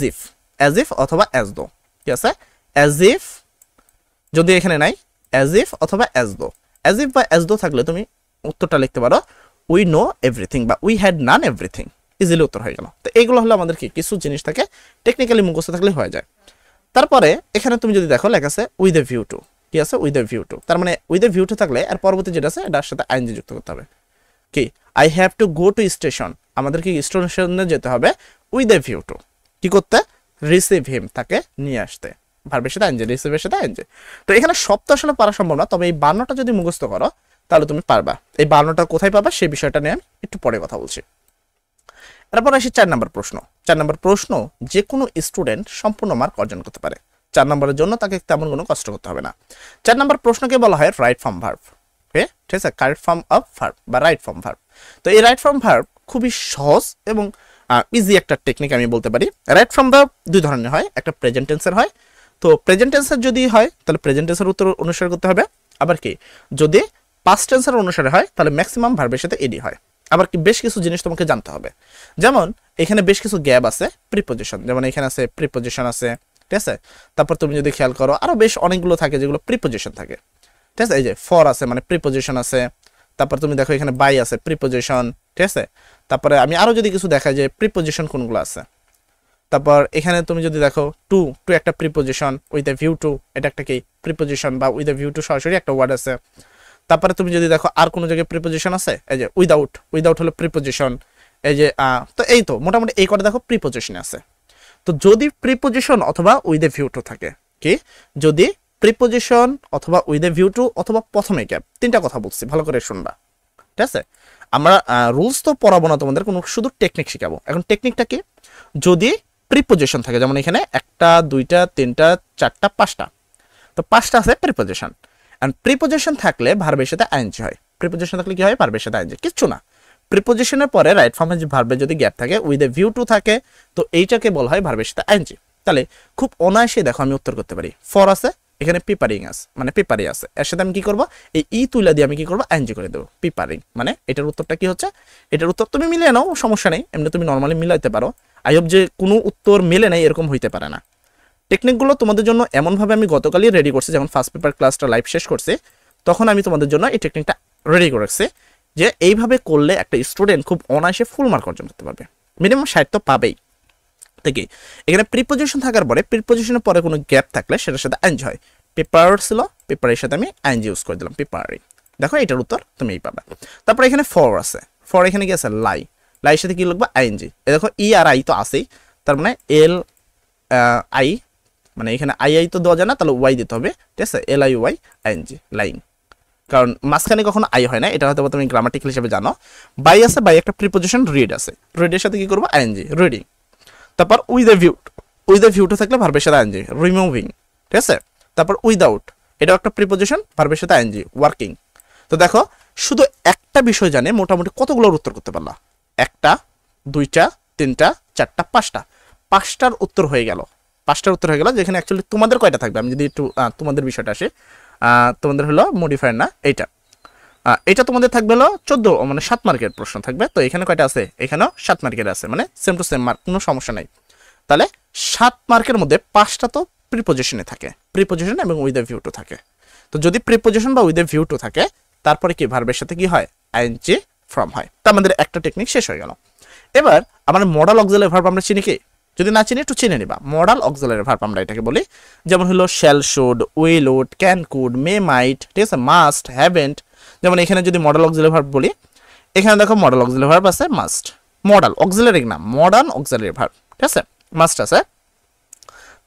ইফ অথবা অ্যাজ দো। ঠিক আছে, অ্যাজ ইফ যদি এখানে নাই, অ্যাজ ইফ অথবা অ্যাজ দো, অ্যাজ ইফ বা অ্যাজ দো থাকলে তুমি উত্তরটা লিখতে পারো উই নো এভরিথিং বা we had none everything, easily উত্তর হয়ে গেল। তো এইগুলো হলো আমাদের কি কিছু জিনিস থাকে টেকনিক্যালি মুখস্থ থাকলে হয়ে যায়। তারপরে এখানে তুমি যদি দেখো লেখা আছে উইথ এ ভিউ টু, কি আছে উইথ এ ভিউ টু, তার মানে উইথ এ ভিউ টু থাকলে আর পরবর্তী যেটা আছে এটার সাথে আইএনজি যুক্ত করতে হবে। কি I have to go to station, আমাদের কি স্টেশনে যেতে হবে উইথ এ ভিউ টু কি করতে, রিসিভ হিম, তাকে নিয়ে আসতে, ভার্বের সাথে আইএনজি, রিসিভের সাথে আইএনজি। তো এখানে সব তো আসলে পারা সম্ভব না, তবে এই 52টা যদি মুখস্থ করো তাহলে তুমি পারবা। এই 52টা কোথায় পাবা সেই বিষয়টা নিয়ে আমি একটু পরে কথা বলছি। তারপর আসি 4 নম্বর প্রশ্ন। 4 নম্বর প্রশ্ন, যে কোনো স্টুডেন্ট সম্পূর্ণ মার্ক অর্জন করতে পারে, 4 নম্বরের জন্য তাকে তেমন কোনো কষ্ট করতে হবে না। 4 নম্বর প্রশ্নকে বলা হয় রাইট ফর্ম ভার্ব। ঠিক আছে, কারেক্ট ফর্ম অফ ভার্ব বা রাইট ফর্ম ভার্ব। তো এই রাইট ফর্ম ভার্ব খুবই সহজ এবং ইজি একটা টেকনিক আমি বলতে পারি। রাইট ফর্ম ভার্ব 2 ধরনের হয়, একটা প্রেজেন্ট টেন্সের হয়। তো প্রেজেন্ট টেন্সের যদি হয় তাহলে প্রেজেন্ট টেন্সের উত্তর অনুসরণ করতে হবে। আবার কি যদি পাস্ট টেন্সের অনুসারে হয় তাহলে ম্যাক্সিমাম ভার্বের সাথে এডি হয়। আবার কি বেশ কিছু জিনিস তোমাকে জানতে হবে, যেমন এখানে বেশ কিছু গ্যাপ আছে, প্রিপোজিশন, যেমন এখানে আছে প্রিপোজিশন আছে। ঠিক আছে, তারপর তুমি যদি খেয়াল করো আরো বেশ অনেকগুলো থাকে যেগুলো প্রিপোজিশন থাকে। ঠিক আছে, এই যে ফর আছে মানে প্রিপোজিশন আছে। তারপর তুমি দেখো এখানে বাই আছে প্রিপোজিশন। ঠিক আছে, তারপরে আমি আরো যদি কিছু দেখাই যে প্রিপোজিশন কোনগুলো আছে, তারপর এখানে তুমি যদি দেখো টু একটা preposition, with a view to এটা একটা কি প্রিপোজিশন, বা উইথ এ ভিউ টু সরাসরি একটা ওয়ার্ড আছে। তারপরে তুমি যদি দেখো আর কোনো জায়গায় প্রিপোজিশন আছে, এই যে উইদাউট, উইদাউট হলো প্রিপোজিশন, এই যে তো এই তো মোটামুটি এই করে দেখো প্রিপোজিশন আছে। তো যদি প্রিপোজিশন অথবা উইথ এ ভিউ টু থাকে, কি যদি প্রিপোজিশন অথবা উইথ এ ভিউ টু অথবা প্রথমে গ্যাপ, তিনটা কথা বলছি ভালো করে শুনবা, ঠিক আছে? আমরা রুলস তো পড়াবো না তোমাদের, কোনো শুধু টেকনিক শিখাবো। এখন টেকনিকটা কি, যদি প্রিপোজিশন থাকে, যেমন এখানে একটা, দুইটা, তিনটা, চারটা, পাঁচটা, তো পাঁচটা আছে প্রিপোজিশন। এন্ড প্রিপোজিশন থাকলে ভার্বের সাথে আইএনজি হয়। প্রিপোজিশন থাকলে কি হয়, ভার্বের সাথে আইএনজি, কিচ্ছু না। প্রিপোজিশনের পরে রাইট ফর্মে যে ভার্বে যদি গ্যাপ থাকে উইথ এ ভিউ টু থাকে, তো এইটাকে বলা হয় ভার্বের সাথে আইএনজি। তাহলে খুব অনায়াসে দেখো আমি উত্তর করতে পারি, ফর আছে এখানে প্রিপারিং আছে, মানে প্রিপারি আছে, এর সাথে আমি কি করবো, এই ই তুলে দিয়ে আমি কি করবো, আইএনজি করে দেবো, প্রিপারিং। মানে এটার উত্তরটা কি হচ্ছে, এটার উত্তর তুমি মিলিয়ে নাও, সমস্যা নেই, এমনি তুমি নর্মালি মিলাইতে পারো। আই হোপ যে কোনো উত্তর মিলে নাই এরকম হইতে পারে না। টেকনিকগুলো তোমাদের জন্য এমনভাবে আমি গতকালই রেডি করছি, যখন ফার্স্ট পেপার ক্লাসটা লাইভ শেষ করছি তখন আমি তোমাদের জন্য এই টেকনিকটা রেডি করে রাখছি, যে এইভাবে করলে একটা স্টুডেন্ট খুব অনায়াসে ফুল মার্ক অর্জন করতে পারবে, মিনিমাম 60 তো পাবেই। দেখি এখানে প্রিপোজিশন থাকার পরে, প্রিপোজিশনের পরে কোনো গ্যাপ থাকলে সেটার সাথে আইএনজি হয়। পেপার ছিল, পেপারের সাথে আমি আইএনজি ইউজ করে দিলাম, পেপারিং। দেখো এটার উত্তর তুমি এই পাবে। তারপরে এখানে ফর আছে, ফর এখানে কি আছে, লাই, লাইয়ের সাথে কি লিখবা, আইএনজি। এই দেখো ই আর আই তো আছেই, তার মানে এল আই, মানে এখানে আই আই তো দেওয়া যায় না, তাহলে ওয়াই দিতে হবে, ঠিক আছে, L I Y I N G, line. কারণ মাঝখানে কখনো আই হয় না, এটা হয়তো তুমি গ্রামাটিক্যাল হিসেবে জানো। বাই আছে, বাই একটা প্রিপোজিশন, রিড আছে, রিডের সাথে কি করবো, আইএনজি, রিডিং। তারপর with a view, with a view to থাকলে ভার্বের সাথে আইএনজি, রিমুভিং, ঠিক আছে। তারপর উইদাউট, এটাও একটা প্রিপোজিশন, ভার্বের সাথে আইএনজি, ওয়ার্কিং। তো দেখো শুধু একটা বিষয় জানে মোটামুটি কতগুলোর উত্তর করতে পারলা, একটা, দুইটা, তিনটা, চারটা, পাঁচটা, পাঁচটার উত্তর হয়ে গেল, পাঁচটার উত্তর হয়ে গেল। যেখানে অ্যাকচুয়ালি তোমাদের কয়টা থাকবে, আমি যদি একটু তোমাদের বিষয়টা আসে, তোমাদের হলো মডিফায়ার না এইটা, এটা তোমাদের থাকবে হলো 14, মানে 7 মার্কের প্রশ্ন থাকবে। তো এখানে কয়টা আছে, এখানেও 7 মার্কের আছে, মানে সেম টু সেম মার্ক, কোনো সমস্যা নাই। তাহলে 7 মার্কের মধ্যে 5টা তো প্রিপোজিশনে থাকে, প্রিপোজিশন এবং উইথ এ ভিউ টু থাকে। তো যদি প্রিপোজিশন বা উইথ এ ভিউ টু থাকে, তারপরে কি ভার্বের সাথে কি হয়, আইএনজি ফ্রম হয়। তো আমাদের একটা টেকনিক শেষ হয়ে গেল। এবার আমাদের মডাল অক্সিলারি ভার্ব আমরা চিনি কি, যদি না চিনি একটু চিনে নিবা। মডাল অক্সিলারি ভার্ব আমরা এটাকে বলি, যেমন হলো shall, should, will, would, can, could, may, might, ঠিক আছে, মাস্ট, হ্যাভেন্ট। যেমন এখানে যদি মডাল অক্সিলারি ভার্ব বলি, এখানে দেখো মডাল অক্সিলারি ভার্ব আছে মাস্ট, মডাল অক্সিলারি না, মডার্ন অক্সিলারি ভার্ব, ঠিক আছে, মাস্ট আছে।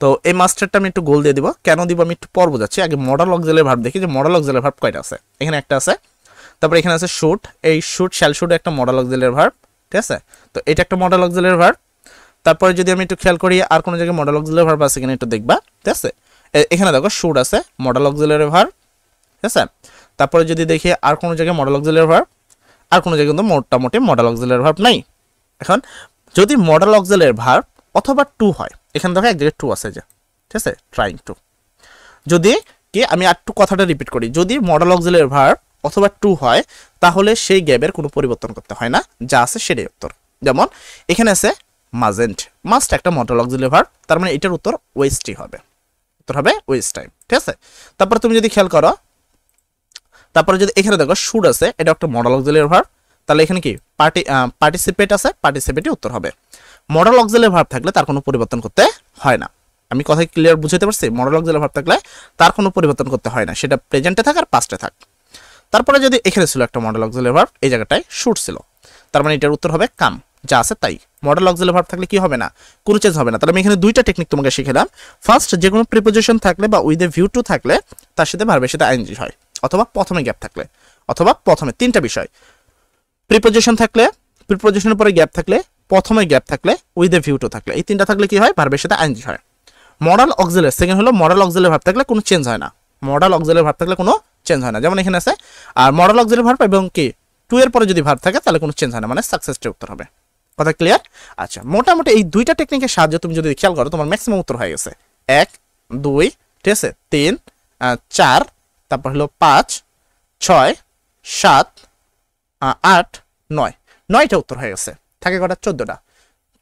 তো এই মাস্টারটা আমি একটু গোল দিয়ে দিব, কেন দিব আমি একটু পর বোঝাচ্ছি। আগে মডাল অক্সিলারি ভার্ব দেখি, যে মডাল অক্সিলারি ভার্ব কয়টা আছে। এখানে একটা আছে, তারপর এখানে আছে শুড, এই শুড, শ্যাল শুড একটা মডাল অক্সিলারি ভার্ব, ঠিক আছে। তো এটা একটা মডাল অক্সিলারি ভার্ব। তারপরে যদি আমি একটু খেয়াল করি আর কোনো জায়গায় মডাল অক্সিলারি ভার্ব আছে কিনা একটু দেখবা, ঠিক আছে। এখানে দেখো শুড আছে, মডাল অক্সিলারি ভার্ব, ঠিক আছে। তারপরে যদি দেখি আর কোনো জায়গায় মডাল অক্সিলারি ভার্ব, আর কোনো জায়গায় কিন্তু মোটামুটি মডাল অক্সিলারি ভার্ব নাই। এখন যদি মডাল অক্সিলারি ভার্ব অথবা টু হয়, এখানে দেখো এক জায়গায় টু আছে, যে ঠিক আছে, ট্রাইং টু। যদি কি আমি আর একটু কথাটা রিপিট করি, যদি মডাল অক্সিলারি ভার্ব অথবা টু হয়, তাহলে সেই গ্যাপের কোনো পরিবর্তন করতে হয় না, যা আছে সেটাই উত্তর। যেমন এখানে আছে মাজেন্ট, মাস্ট একটা মডাল অক্সিলারি ভার্ব, তার মানে এটার উত্তর ওয়েস্টই হবে, উত্তর হবে ওয়েস্ট টাইম, ঠিক আছে। তারপর তুমি যদি খেয়াল করো, তারপরে যদি এখানে দেখো শুড আছে, এটা একটা মডাল অক্সিলারি ভার্ব, তাহলে এখানে কি পার্টিসিপেট আছে, পার্টিসিপেটই উত্তর হবে। মডাল অক্সিলারি ভার্ব থাকলে তার কোনো পরিবর্তন করতে হয় না। আমি কথা ক্লিয়ার বুঝাতে পারছি, মডাল অক্সিলারি ভার্ব থাকলে তার কোনো পরিবর্তন করতে হয় না, সেটা প্রেজেন্টে থাক আর পাস্টে থাক। তারপরে যদি এখানে ছিল একটা মডাল অক্সিলারি ভার্ব, এই জায়গাটায় শুড ছিল, তার মানে এটার উত্তর হবে কাম, যা আছে তাই। মডাল অক্সিলারি ভার্ব থাকলে কি হবে না, কোনো চেঞ্জ হবে না। তাহলে আমি এখানে দুইটা টেকনিক তোমাকে শিখালাম। ফার্স্ট, যে কোনো প্রিপোজিশন থাকলে বা উইথ এ ভিউ টু থাকলে তার সাথে ভার্বের সাথে আইএনজি হয়, অথবা প্রথমে গ্যাপ থাকলে, অথবা প্রথমে, তিনটা বিষয়, প্রিপোজিশন থাকলে, প্রিপোজিশনের পরে গ্যাপ থাকলে, প্রথমে গ্যাপ থাকলে, উইথ এ ভিউ টু থাকলে, এই তিনটা থাকলে কি হয়, ভার্বের সাথে আইএনজি হয়। মডাল অক্সিলারি, সেকেন্ড হলো মডাল অক্সিলারি ভার্ব থাকলে কোনো চেঞ্জ হয় না, মডাল অক্সিলারি ভার্ব থাকলে কোনো চেঞ্জ হয় না, যেমন এখানে আছে। আর মডাল অক্সিলারি ভার্ব এবং কি টু এর পরে যদি ভার্ব থাকে তাহলে কোনো চেঞ্জ হয় না, মানে সাকসেসটা উত্তর হবে। কথা ক্লিয়ার? আচ্ছা, মোটামুটি এই দুইটা টেকনিকের সাহায্যে তুমি যদি খেয়াল করো, তোমার ম্যাক্সিমাম উত্তর হয়ে গেছে 1, 2, ঠিক আছে, 3, 4, তারপর হলো 5, 6, 7, 8, 9, 9টা উত্তর হয়ে গেছে। থাকে কটা, 14টা,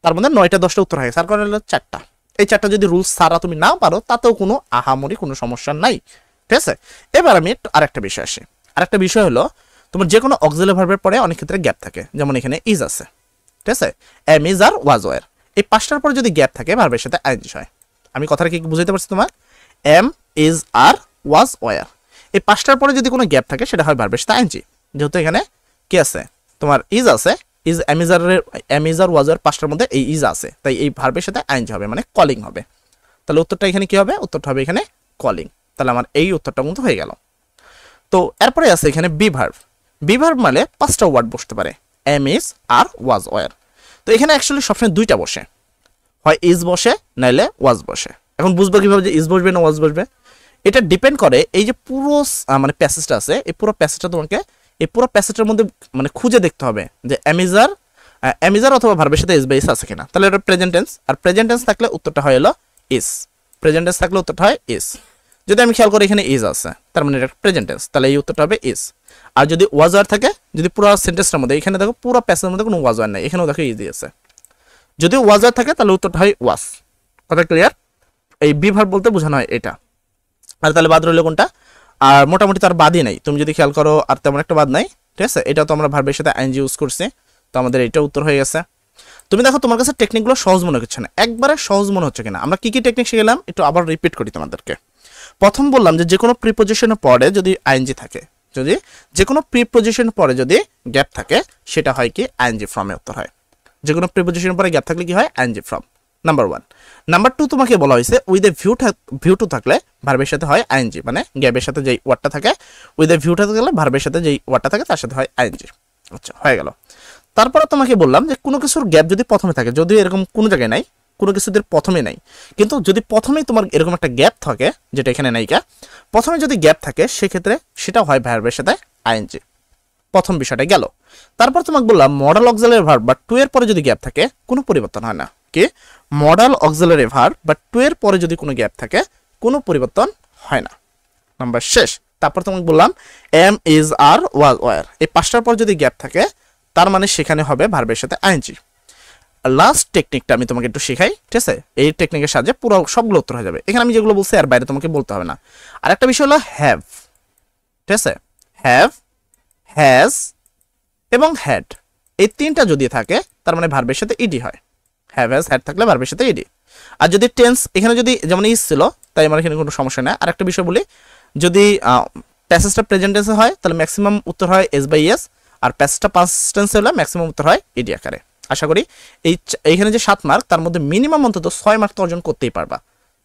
তার মধ্যে 9টা 10টা উত্তর হয়ে গেছে, আর কটা হলো 4টা। এই 4টা যদি রুলস ছাড়া তুমি না পারো তাতেও কোনো আহামরি কোনো সমস্যা নাই, ঠিক আছে। এবার আমি আরেকটা বিষয় আসি, আরেকটা বিষয় হলো তোমার যে কোনো অক্সিলারি ভার্বের পরে অনেক ক্ষেত্রে গ্যাপ থাকে, যেমন এখানে ইজ আছে, ঠিক আছে, am, is, are, was, were, এই 5টার পরে যদি গ্যাপ থাকে ভার্বের সাথে আইএনজি হয়। আমি কথাটা কি বুঝাইতে পারছি তোমার? Am, is, are, was, were, এই পাঁচটার পরে যদি কোনো গ্যাপ থাকে সেটা হয় ভার্বের সাথে আইএনজি। যেহেতু এখানে কি আছে, তোমার ইজ আছে, ইজ অ্যামিজার ওয়াজের পাঁচটার মধ্যে এই ইজ আছে, তাই এই ভার্বের সাথে আইএনজি হবে, মানে কলিং হবে। তাহলে উত্তরটা এখানে কি হবে, উত্তরটা হবে এখানে কলিং। তাহলে আমার এই উত্তরটা কিন্তু হয়ে গেল। তো এরপরে আছে এখানে বি ভার্ব। বি ভার্ব মানে পাঁচটা ওয়ার্ড বসতে পারে, am is are was were. তো এখানে অ্যাকচুয়ালি সবসময় দুইটা বসে, হয় ইজ বসে নাইলে ওয়াজ বসে। এখন বুঝবো কিভাবে যে ইজ বসবে না ওয়াজ বসবে, এটা ডিপেন্ড করে এই যে পুরো মানে প্যাসেজটা আছে, এই পুরো প্যাসেজটা তোমাকে এই পুরো প্যাসেজটার মধ্যে মানে খুঁজে দেখতে হবে যে অ্যামিজার অথবা ভার্বের সাথে ইজ বা ইস আছে কিনা। তাহলে এটা প্রেজেন্ট টেন্স, আর প্রেজেন্ট টেন্স থাকলে উত্তরটা হয় হলো ইস। প্রেজেন্ট টেন্স থাকলে উত্তরটা হয় ইস। যদি আমি খেয়াল করি এখানে ইজ আছে, তার মানে এটা প্রেজেন্ট টেন্স, তাহলে এই উত্তরটা হবে ইস। আর যদি ওয়াজ আর থাকে, যদি পুরো সেন্টেন্সটার মধ্যে, এখানে দেখো পুরো প্যাসেজের মধ্যে কোনো ওয়াজ আর নাই, এখানেও দেখো ইজি আছে, যদি ওয়াজ আর থাকে তাহলে উত্তরটা হয় ওয়াজ। কথা ক্লিয়ার? এই বি ভার্ব বলতে বোঝানো হয় এটা। আর তাহলে বাদ রইল কোনটা? আর মোটামুটি তার বাদই নাই, তুমি যদি খেয়াল করো আর তেমন একটা বাদ নাই, ঠিক আছে। এটা তো আমরা ভার্বের সাথে আইএনজি ইউজ করছি, তো আমাদের এটা উত্তর হয়ে গেছে। তুমি দেখো তোমার কাছে টেকনিকগুলো সহজ মনে হচ্ছে না, একবারে সহজ মনে হচ্ছে কিনা। আমরা কি কি টেকনিক শিখলাম একটু আবার রিপিট করি তোমাদেরকে। প্রথম বললাম যে কোনো প্রিপোজিশনের পরে যদি আইএনজি থাকে, যদি যে কোনো প্রিপোজিশনের পরে যদি গ্যাপ থাকে, সেটা হয় কি আইএনজি ফর্মে উত্তর হয়। যে কোনো প্রিপোজিশনের পরে গ্যাপ থাকলে কি হয়, আইএনজি ফর্ম, নাম্বার 1। নাম্বার 2 তোমাকে বলা হয়েছে উইথ এ ভিউ টু থাকলে ভার্বের সাথে হয় আইএনজি, মানে গ্যাপের সাথে যেই ওয়ার্ডটা থাকে, উইথ এ ভিউটা থাকলে ভার্বের সাথে যেই ওয়ার্ডটা থাকে তার সাথে হয় আইএনজি। আচ্ছা, হয়ে গেল। তারপরে তোমাকে বললাম যে কোনো কিছুর গ্যাপ যদি প্রথমে থাকে, যদিও এরকম কোনো জায়গায় নাই, কোনো কিছুদের প্রথমে নাই, কিন্তু যদি প্রথমেই তোমার এরকম একটা গ্যাপ থাকে, যেটা এখানে নাইকা, প্রথমে যদি গ্যাপ থাকে সেক্ষেত্রে সেটাও হয় ভার্বের সাথে আইএনজি। প্রথম বিষয়টা গেল। তারপর তোমাকে বললাম মডাল অক্সিলারি ভার্ব বা টু এর পরে যদি গ্যাপ থাকে কোনো পরিবর্তন হয় না। কি মডাল অক্সিলারি ভার্ব বা টু এর পরে যদি কোনো গ্যাপ থাকে কোনো পরিবর্তন হয় না। নাম্বার শেষ। তারপর তোমাকে বললাম am is are was were, এই পাঁচটার পর যদি গ্যাপ থাকে তার মানে সেখানে হবে ভার্বের সাথে আইএনজি। লাস্ট টেকনিকটা আমি তোমাকে একটু শেখাই, ঠিক আছে। এই টেকনিকের সাহায্যে পুরো সবগুলো উত্তর হয়ে যাবে। এখানে আমি যেগুলো বলছি আর বাইরে তোমাকে বলতে হবে না। আর একটা বিষয় হলো হ্যাভ, ঠিক আছে। হ্যাভ, হ্যাজ এবং হ্যাড, এই তিনটা যদি থাকে তার মানে ভার্বের সাথে ইডি হয়। হ্যাভ, হ্যাজ, হ্যাড থাকলে ভার্বের সাথে ইডি। আর যদি টেন্স এখানে যদি যেমন ইজ ছিল, তাই আমার এখানে কোনো সমস্যা নেই। আর একটা বিষয় বলি, যদি প্যাসেজটা প্রেজেন্ট টেন্সে হয় তাহলে ম্যাক্সিমাম উত্তর হয় এস বাই এস, আর প্যাসেজটা পাস্ট টেন্সে হলে ম্যাক্সিমাম উত্তর হয় ইডি আকারে। আশা করি এইখানে যে 7 মার্ক তার মধ্যে মিনিমাম অন্তত 6 মার্ক তো অর্জন করতেই পারবা।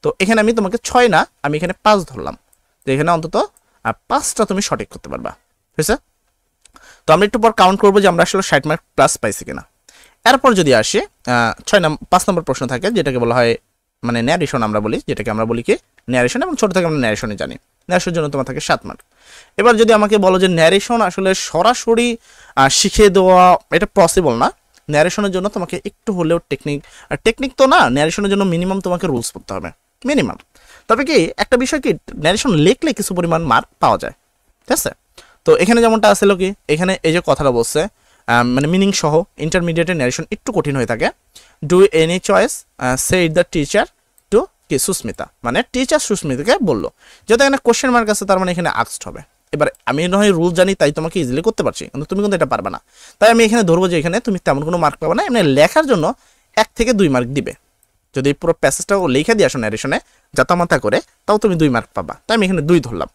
তো এখানে আমি তোমাকে 6 না, আমি এখানে 5 ধরলাম, তো এখানে অন্তত 5টা তুমি সঠিক করতে পারবা, ঠিক আছে। তো আমরা একটু পর কাউন্ট করবো যে আমরা আসলে 60 মার্ক প্লাস পাইছি কিনা। এরপর যদি আসি 5 নম্বর প্রশ্ন থাকে, যেটাকে বলা হয় মানে ন্যারেশন আমরা বলি, যেটাকে আমরা বলি কি ন্যারেশন, এবং ছোট থেকে আমরা ন্যারেশনে জানি। ন্যারেশনের জন্য তোমার থাকে 7 মার্ক। এবার যদি আমাকে বলো যে ন্যারেশন আসলে সরাসরি শিখিয়ে দেওয়া এটা পসিবল না, ন্যারেশনের জন্য তোমাকে একটু হলেও টেকনিক তো না, ন্যারেশনের জন্য মিনিমাম তোমাকে রুলস পড়তে হবে, মিনিমাম। তবে কি একটা বিষয় কি, ন্যারেশন লিখলে কিছু পরিমাণ মার্ক পাওয়া যায়, ঠিক আছে। তো এখানে যেমনটা আসলে কি, এখানে এই যে কথাটা বলছে মানে মিনিং সহ ইন্টারমিডিয়েটের ন্যারেশন একটু কঠিন হয়ে থাকে। Do any choice say it the teacher to কি সুস্মিতা, মানে টিচার সুস্মিতাকে বললো। যেহেতু এখানে কোশ্চেন মার্ক আছে তার মানে এখানে আস্কড হবে। এবার আমি নয় রুল জানি তাই তোমাকে ইজিলি করতে পারছি, কিন্তু তুমি কিন্তু এটা পারবে না। তাই আমি এখানে ধরবো যে এখানে তুমি তেমন কোনো মার্ক পাবে না, এমনি লেখার জন্য 1 থেকে 2 মার্ক দিবে। যদি পুরো প্যাসেজটা লিখে দিয়ে আসো ন্যারেশনে জাতামাতা করে, তাও তুমি 2 মার্ক পাবা, তাই আমি এখানে 2 ধরলাম।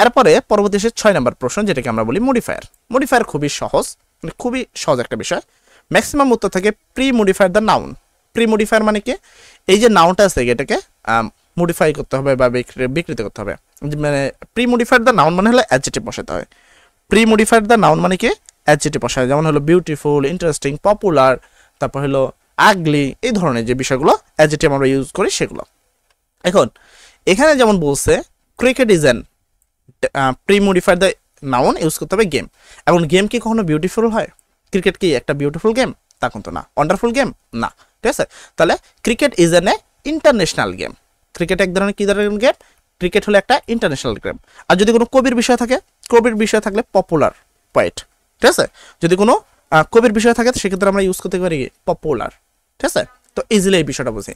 এরপরে পরবর্তী 6 নম্বর প্রশ্ন, যেটাকে আমরা বলি মডিফায়ার। মডিফায়ার খুবই সহজ, মানে খুবই সহজ একটা বিষয়। ম্যাক্সিমাম উত্তর থাকে pre modifier the noun. Pre modifier মানে কি, এই যে নাউনটা আছে এটাকে মডিফাই করতে হবে বা বিকৃত করতে হবে। মানে প্রি মডিফায়ার দ্য নাউন মানে হলো অ্যাডজেক্টিভ বসাতে হয়। প্রি মডিফায়ার দ্য নাউন মানে কি অ্যাডজেক্টিভ বসায়, যেমন হলো বিউটিফুল, ইন্টারেস্টিং, পপুলার, তারপর হলো আগলি, এই ধরনের যে বিষয়গুলো অ্যাডজেক্টিভ আমরা ইউজ করি সেগুলো। এখন এখানে যেমন বলছে cricket is an pre modifier the noun use করতে হবে গেম। এখন গেম কি কখনো বিউটিফুল হয়? ক্রিকেট কি একটা বিউটিফুল গেম? তা কিন্তু না। ওয়ান্ডারফুল গেম না, ঠিক আছে। তাহলে cricket is an international game. Cricket এক ধরনের কি ধরনের গেম? ক্রিকেট হলো একটা ইন্টারন্যাশনাল গেম। আর যদি কোনো কবির বিষয় থাকে, কবির বিষয় থাকলে পপুলার পোয়েট, ঠিক আছে। যদি কোনো কবির বিষয় থাকে সেক্ষেত্রে আমরা ইউজ করতে পারি পপুলার, ঠিক আছে। তো ইজিলি এই বিষয়টা বুঝি।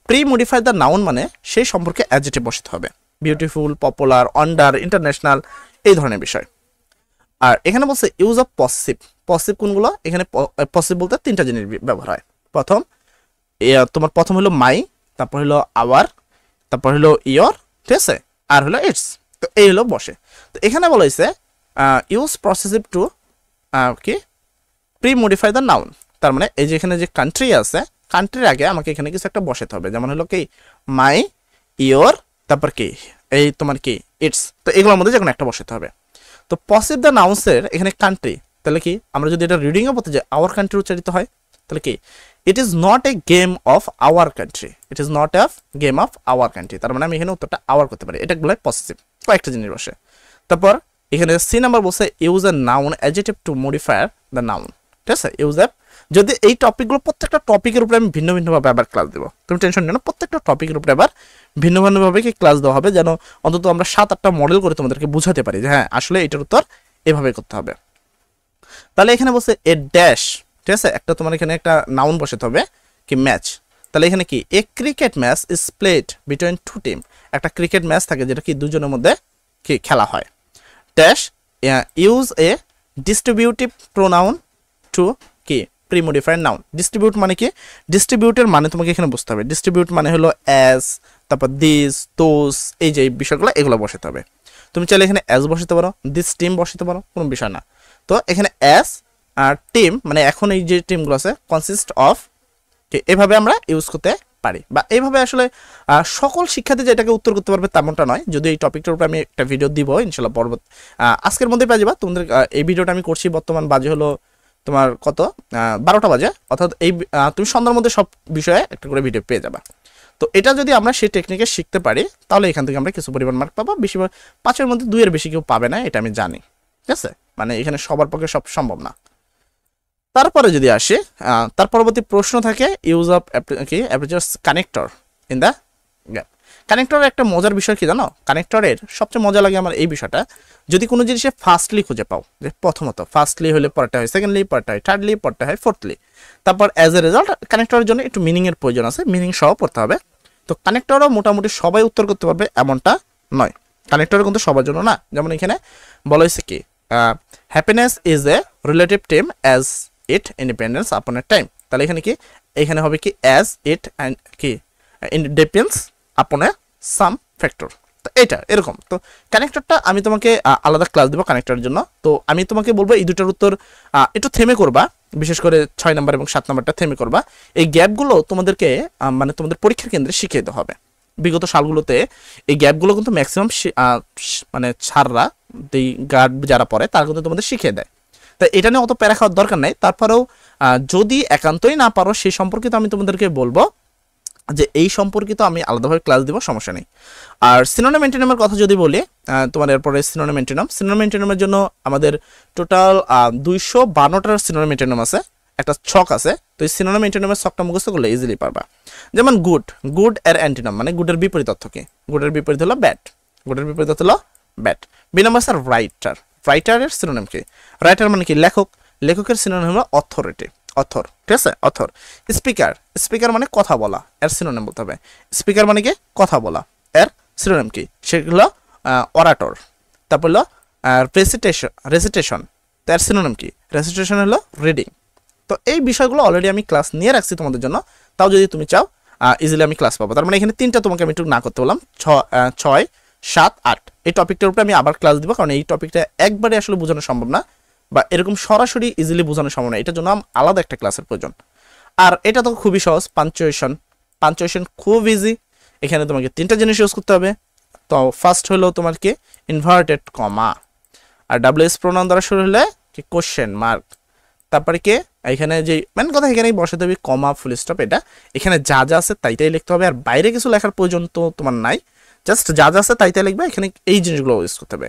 প্রি মডিফাই দ্য নাউন মানে সেই সম্পর্কে অ্যাডজেক্টিভ বসাতে হবে, বিউটিফুল, পপুলার, ওয়ান্ডার, ইন্টারন্যাশনাল, এই ধরনের বিষয়। আর এখানে বলছে ইউজ অফ পসিভ। পসিভ কোনগুলো? এখানে পসিভ বলতে 3টা জিনিস ব্যবহার হয়। তোমার প্রথম হলো মাই, তারপর হলো আওয়ার, তারপর হলো ইয়র, ঠিক আছে, আর হলো ইটস। তো এই হলো বসে। তো এখানে বলা হয়েছে ইউজ প্রসেসিভ টু কি প্রি মডিফাই দ্য নাউন, তার মানে এই যে এখানে যে কান্ট্রি আছে, কান্ট্রির আগে আমাকে এখানে কিছু একটা বসাতে হবে, যেমন হলো কি মাই, ইয়োর, তারপর কি এই তোমার কি ইটস, তো এগুলোর মধ্যে যে কোনো একটা বসাতে হবে। তো পসিভ দ্য নাউন্সের এখানে কান্ট্রি, তাহলে কি আমরা যদি এটা রিডিংয়ে বলতে যাই আওয়ার কান্ট্রি উচ্চারিত হয়, তাহলে কি it is not a game of our country, it is not a game of our country, তার মানে আমি এখানে উত্তরটা আওয়ার করতে পারি, এটা গুলো পসিটিভ, কয়েকটা জিনিস বসে। তারপর এখানে সি নাম্বার বলছে use a noun adjective to modify the noun, ঠিক আছে, ইউজ এ, যদি এই টপিকগুলো প্রত্যেকটা টপিকের উপরে আমি ভিন্ন ভিন্নভাবে আবার ক্লাস দেবো, তুমি টেনশন নিও না, প্রত্যেকটা টপিকের উপরে আবার ভিন্ন ভিন্নভাবে কি ক্লাস দেওয়া হবে, যেন অন্তত আমরা 7-8টা মডেল করে তোমাদেরকে বুঝাতে পারি যে হ্যাঁ আসলে এটার উত্তর এভাবে করতে হবে। তাহলে এখানে বলছে এ ড্যাশ, ঠিক আছে, একটা তোমার এখানে একটা নাউন বসাতে হবে কি ম্যাচ, তাহলে এখানে কি a cricket match is played between two team, একটা ক্রিকেট ম্যাচ থাকে যেটা কি দুজনের মধ্যে কি খেলা হয়। Dash use a distributive pronoun to কি প্রিমোডিফাইড নাউন, ডিস্ট্রিবিউট মানে কি, ডিস্ট্রিবিউটের মানে তোমাকে এখানে বুঝতে হবে, ডিস্ট্রিবিউট মানে হলো অ্যাজ, তারপর দিস, দোজ, এই যে বিষয়গুলো এগুলো বসাতে হবে। তুমি চাইলে এখানে অ্যাজ বসাতে পারো, দিস টিম বসাতে পারো, কোনো বিষয় না। তো এখানে অ্যাজ আর টিম মানে এখন এই যে টিমগুলো আছে কনসিস্ট অফ, এভাবে আমরা ইউজ করতে পারি, বা এইভাবে আসলে সকল শিক্ষার্থী যেটাকে উত্তর করতে পারবে তেমনটা নয়, যদি এই টপিকটার উপরে আমি একটা ভিডিও দিব ইনশাল্লাহ পরবর্তী আজকের মধ্যে পেয়ে যাবা তোমাদের। এই ভিডিওটা আমি করছি বর্তমান বাজে হলো তোমার কত 12টা বাজে, অর্থাৎ এই তুমি সন্ধ্যার মধ্যে সব বিষয়ে একটা করে ভিডিও পেয়ে যাবা। তো এটা যদি আমরা সেই টেকনিকে শিখতে পারি তাহলে এখান থেকে আমরা কিছু পরিমাণ মার্ক পাবো, বেশি 5-এর মধ্যে 2-এর বেশি কেউ পাবে না, এটা আমি জানি, ঠিক আছে, মানে এখানে সবার পক্ষে সব সম্ভব না। তারপরে যদি আসে তার পরবর্তী প্রশ্ন থাকে ইউজ অফ কি অ্যাপ্রোচার্স কানেক্টর ইন দ্য গ্যাপ। কানেক্টরের একটা মজার বিষয় কি জানো, কানেক্টরের সবচেয়ে মজা লাগে আমার এই বিষয়টা, যদি কোনো জিনিসে ফার্স্টলি খুঁজে পাও, যে প্রথমত ফার্স্টলি হলে পরটা হয় সেকেন্ডলি, পরটা হয় থার্ডলি, পরটা হয় ফোর্থলি, তারপর অ্যাজ এ রেজাল্ট কানেক্টরের জন্য একটু মিনিংয়ের প্রয়োজন আছে, মিনিং সহ পড়তে হবে। তো কানেক্টরও মোটামুটি সবাই উত্তর করতে পারবে এমনটা নয়, কানেক্টর কিন্তু সবার জন্য না। যেমন এখানে বলা হয়েছে কি happiness is a relative term as it independence আপন এ টাইম, তাহলে এখানে কি এখানে হবে কি অ্যাজ ইট অ্যান্ড কি ডিপেন্ডস আপন এ সাম ফ্যাক্টর, তো এটা এরকম। তো কানেক্টরটা আমি তোমাকে আলাদা ক্লাস দেবো কানেক্টরের জন্য, তো আমি তোমাকে বলবো এই দুটার উত্তর একটু থেমে করবা, বিশেষ করে 6 নম্বর এবং 7 নম্বরটা থেমে করবা। এই গ্যাপগুলো তোমাদেরকে মানে তোমাদের পরীক্ষার কেন্দ্রে শিখিয়ে দিতে হবে। বিগত সালগুলোতে এই গ্যাপগুলো কিন্তু ম্যাক্সিমাম মানে ছাড়রা এই গার্ড যারা পড়ে তারা কিন্তু তোমাদের শিখিয়ে দেয়, তাই এটা নিয়ে অত প্যারা খাওয়ার দরকার নেই। তারপরেও যদি একান্তই না পারো সেই সম্পর্কিত আমি তোমাদেরকে বলবো যে এই সম্পর্কিত আমি আলাদাভাবে ক্লাস দিব, সমস্যা নেই। আর সিনোনিম অ্যান্টোনিমের কথা যদি বলি তোমার এরপরে সিনোনিম অ্যান্টোনিমের জন্য আমাদের টোটাল 252টার সিনোনিম অ্যান্টোনিম আছে, একটা ছক আছে। তো এই সিনোনিম অ্যান্টোনিমের ছকটা মুখস্থ করলে ইজিলি পারবা। যেমন গুড এর অ্যান্টোনিম মানে গুডের বিপরীত অর্থ কি, গুডের বিপরীত হলো ব্যাড, গুডের বিপরীত হলো ব্যাড। বি নাম্বার স্যার রাইটারের সিনোনিম কি, রাইটার মানে কি লেখক, লেখকের সিনোনিম হলো অথরিটি, অথর, ঠিক আছে, অথর। স্পিকার মানে কথা বলা, এর সিনোনিম বলতে হবে। স্পিকার মানে কি কথা বলা, এর সিনোনিম কি, সেগুলো অরাটর। তারপর হলো রেসিটেশন, তো এর সিনোনিম কি, রেসিটেশন হলো রিডিং। তো এই বিষয়গুলো অলরেডি আমি ক্লাস নিয়ে রাখছি তোমাদের জন্য, তাও যদি তুমি চাও ইজিলি আমি ক্লাস পাবো। তার মানে এখানে 3টা তোমাকে আমি একটু না করতে বললাম, 6, 7, 8 এই টপিকটার উপরে আমি আবার ক্লাস দিব, কারণ এই টপিকটা একবারে আসলে বোঝানো সম্ভব না, বা এরকম সরাসরি ইজিলি বোঝানো সম্ভব না, এটার জন্য আলাদা একটা ক্লাসের প্রয়োজন। আর এটা তো খুবই সহজ, পাঞ্চুয়েশন খুব ইজি, এখানে তোমাকে 3টা জিনিস ইউজ করতে হবে। তো ফার্স্ট হলো তোমার কি ইনভার্টেড কমা, আর ডাব্লিউএস প্রোনাউন দ্বারা শুরু হলে কি কোশ্চেন মার্ক, তারপরে কি এখানে যে মেন কথা এখানেই বসাতে হবে কমা ফুল স্টপ, এটা এখানে যা যা আছে তাইটাই লিখতে হবে, আর বাইরে কিছু লেখার প্রয়োজন তো তোমার নাই, জাস্ট যা যা আছে তাইটাই লিখবে। এখানে এই জিনিসগুলো ইউজ করতে হবে।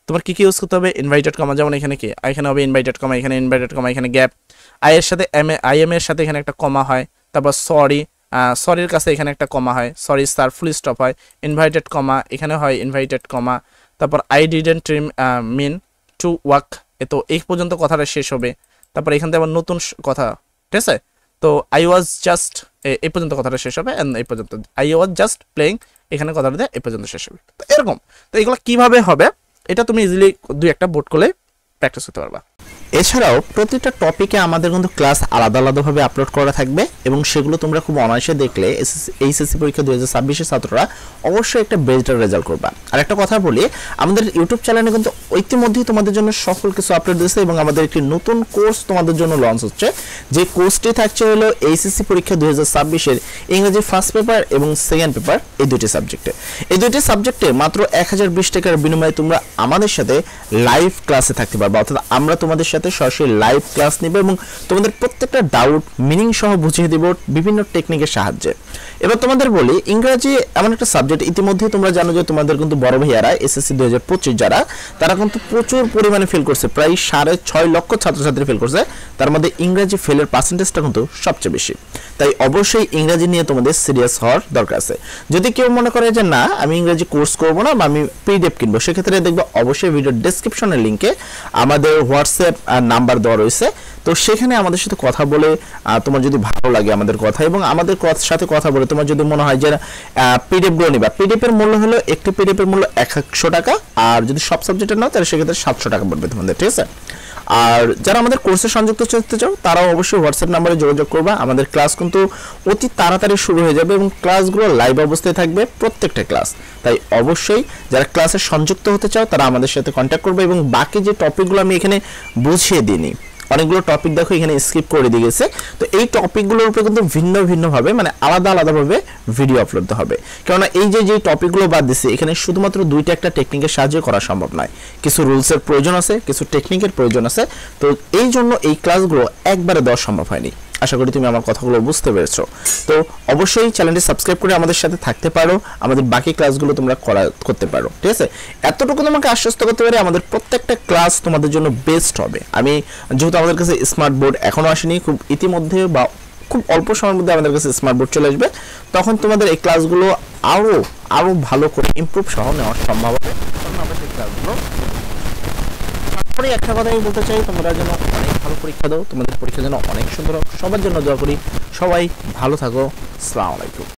তোমার কি ইউজ করতে হবে, ইনভাইটেড কমা, যেমন এখানে কি এখানে হবে ইনভাইটেড কমা, এখানে ইনভাইটেড কমা, এখানে গ্যাপ, আই এর সাথে এম এর সাথে এখানে একটা কমা হয়, তারপর সরির কাছে এখানে একটা কমা হয়, সরি স্যার ফুল স্টপ হয়, ইনভাইটেড কমা এখানে হয় ইনভাইটেড কমা, তারপর I didn't mean to walk, তো এই পর্যন্ত কথাটা শেষ হবে। তারপর এখান থেকে আবার নতুন কথা, ঠিক আছে, তো আই ওয়াজ জাস্ট এই পর্যন্ত কথাটা শেষ হবে, এই পর্যন্ত আই ওয়াজ জাস্ট প্লেইং এখানে কথাটা দিয়ে এই পর্যন্ত শেষ হবে। তো এরকম, তো এগুলো কিভাবে হবে এটা তুমি ইজিলি 2-1টা বোর্ড করলে প্র্যাকটিস করতে পারবা। এছাড়াও প্রতিটা টপিকে আমাদের কিন্তু ক্লাস আলাদা আলাদাভাবে আপলোড করা থাকবে এবং সেগুলো তোমরা খুব অনায়াসে দেখলে এইচএসসি পরীক্ষা 2026 এর ছাত্ররা অবশ্যই একটা বেস্ট রেজাল্ট করবা। আর একটা কথা বলি, আমাদের ইউটিউব চ্যানেলে কিন্তু ইতিমধ্যেই তোমাদের জন্য সকল কিছু আপলোড দিয়েছে এবং আমাদের একটি নতুন কোর্স তোমাদের জন্য লঞ্চ হচ্ছে, যে কোর্সটি থাকছে হলো এইচএসসি পরীক্ষা 2026 এর ইংরেজি ফার্স্ট পেপার এবং সেকেন্ড পেপার, এই দুটি সাবজেক্টে মাত্র 1020 টাকার বিনিময়ে তোমরা আমাদের সাথে লাইভ ক্লাসে থাকতে পারবে, অর্থাৎ আমরা তোমাদের সাথে সরাসরি লাইভ ক্লাস নেব এবং তোমাদের প্রত্যেকটা ডাউট মিনিং সহ বুঝিয়ে দেব বিভিন্ন টেকনিকের সাহায্যে। এবার তোমাদের বলি, ইংরেজি এমন একটা সাবজেক্ট, ইতিমধ্যে তোমরা জানো যে তোমাদের কিন্তু বড় ভাইয়ারা এসএসসি 2025 যারা, তারা কিন্তু প্রচুর পরিমাণে ফেল করছে, প্রায় 6.5 লক্ষ ছাত্রছাত্রী ফেল করছে, তার মধ্যে ইংরেজি ফেলের পার্সেন্টেজটা কিন্তু সবচেয়ে বেশি। তাই অবশ্যই ইংরেজি নিয়ে তোমাদের সিরিয়াস হওয়ার দরকার আছে। যদি কেউ মনে করে যে না আমি ইংরেজি কোর্স করব না বা আমি পিডিএফ কিনবো, সেক্ষেত্রে দেখবো অবশ্যই ভিডিও ডেসক্রিপশনের লিঙ্কে আমাদের হোয়াটসঅ্যাপ নাম্বার দেওয়া রয়েছে, তো সেখানে আমাদের সাথে কথা বলে তোমার যদি ভালো লাগে আমাদের কথা এবং আমাদের সাথে কথা বলে তোমার যদি মনে হয় যে পিডিএফ গুলো নিবা, পিডিএফ এর মূল্য হলো একটি পিডিএফ এর মূল্য 100 টাকা, আর যদি সব সাবজেক্টের নাও তাহলে সেক্ষেত্রে 700 টাকা পড়বে তোমাদের, ঠিক আছে। আর যারা আমাদের কোর্সে সংযুক্ত হতে চাও তারাও অবশ্যই হোয়াটসঅ্যাপ নাম্বারে যোগাযোগ করবা। আমাদের ক্লাস কিন্তু অতি তাড়াতাড়ি শুরু হয়ে যাবে এবং ক্লাসগুলো লাইভ অবস্থায় থাকবে প্রত্যেকটা ক্লাস। তাই অবশ্যই যারা ক্লাসে সংযুক্ত হতে চাও তারা আমাদের সাথে কন্ট্যাক্ট করবে এবং বাকি যে টপিকগুলো আমি এখানে বুঝিয়ে দিইনি, অনেকগুলো টপিক দেখো এখানে স্কিপ করে দিয়ে গেছে, তো এই টপিকগুলোর উপরে কিন্তু ভিন্নভাবে মানে আলাদাভাবে ভিডিও আপলোড হবে, কেননা এই যে টপিকগুলো বাদ দিচ্ছে এখানে শুধুমাত্র দুইটা একটা টেকনিকের সাহায্যে করা সম্ভব নয়, কিছু রুলসের প্রয়োজন আছে, কিছু টেকনিকের প্রয়োজন আছে, তো এই জন্য এই ক্লাসগুলো একবারে দেওয়া সম্ভব হয়নি। আশা করি তুমি আমার কথাগুলো বুঝতে পেরেছো। তো অবশ্যই চ্যানেলটি সাবস্ক্রাইব করে আমাদের সাথে থাকতে পারো, আমাদের বাকি ক্লাসগুলো তোমরা করতে পারো, ঠিক আছে। এতটুকু তোমাকে আশ্বস্ত করতে পারি আমাদের প্রত্যেকটা ক্লাস তোমাদের জন্য বেস্ট হবে। আমি যেহেতু আমাদের কাছে স্মার্ট বোর্ড এখনো আসেনি, খুব ইতিমধ্যে বা খুব অল্প সময়ের মধ্যে আমাদের কাছে স্মার্ট বোর্ড চলে আসবে, তখন তোমাদের এই ক্লাসগুলো আরো ভালো করে ইমপ্রুভ সহ নেওয়া সম্ভব হবে। তখন আমরা সেই ক্লাসগুলো একটা কথাই বলতে চাই, তোমরা যেন অনেক ভালো পরীক্ষা দাও, তোমাদের পরীক্ষা যেন অনেক সুন্দর হোক, সবার জন্য দোয়া করি। সবাই ভালো থাকো, আসসালামু আলাইকুম।